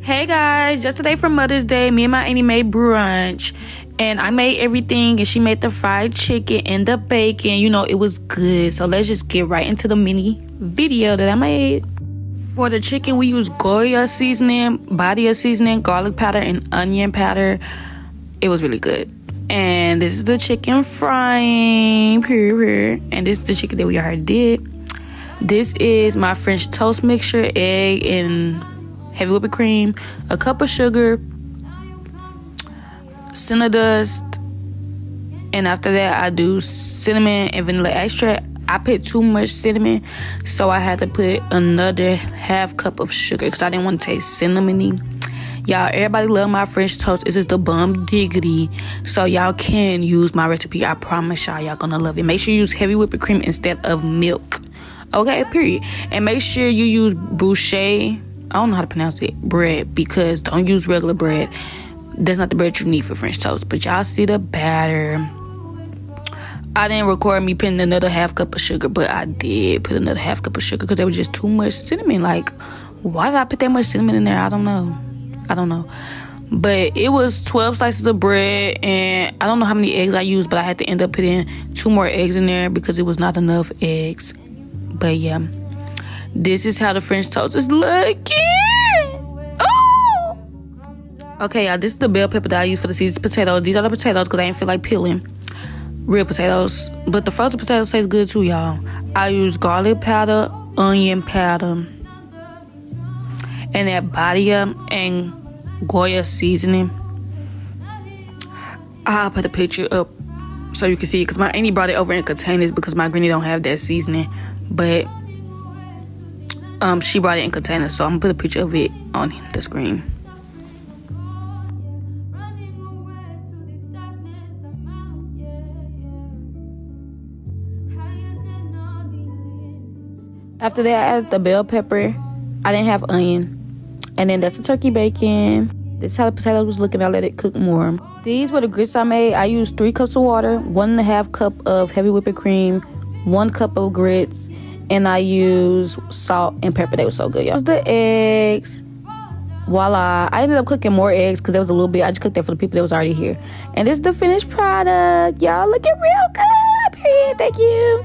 Hey guys, just today for Mother's Day, me and my auntie made brunch, and I made everything, and she made the fried chicken and the bacon. You know, it was good. So let's just get right into the mini video that I made. For the chicken, we use Boya seasoning, Badia seasoning, garlic powder, and onion powder. It was really good. And this is the chicken frying, and this is the chicken that we already did. This is my French toast mixture, egg, and heavy whipping cream, a cup of sugar, cinnadust, and after that I do cinnamon and vanilla extract. I put too much cinnamon, so I had to put another half cup of sugar because I didn't want to taste cinnamony. Y'all, everybody love my French toast. This is the bum diggity, so y'all can use my recipe. I promise y'all gonna love it. Make sure you use heavy whipping cream instead of milk, okay, period. And make sure you use brichoe, I don't know how to pronounce it, bread, because don't use regular bread. That's not the bread you need for French toast. But y'all see the batter. I didn't record me putting another half cup of sugar, but I did put another half cup of sugar because there was just too much cinnamon. Like, why did I put that much cinnamon in there? I don't know. But it was 12 slices of bread, and I don't know how many eggs I used, but I had to end up putting 2 more eggs in there because it was not enough eggs. But yeah. This is how the French toast is looking. Oh! Okay, y'all, this is the bell pepper that I use for the seasoned potatoes. These are the potatoes because I didn't feel like peeling real potatoes. But the frozen potatoes taste good too, y'all. I use garlic powder, onion powder, and that Badia and Boya seasoning. I'll put a picture up so you can see it because my auntie brought it over in containers because my granny don't have that seasoning. But she brought it in containers, so I'm gonna put a picture of it on the screen. After that, I added the bell pepper. I didn't have onion. And then that's the turkey bacon. This is how the potatoes was looking. I let it cook more. These were the grits I made. I used 3 cups of water, 1.5 cup of heavy whipping cream, 1 cup of grits, and I use salt and pepper. They were so good, y'all. The eggs. Voila. I ended up cooking more eggs because there was a little bit. I just cooked that for the people that was already here. And this is the finished product. Y'all looking real good. Period. Thank you.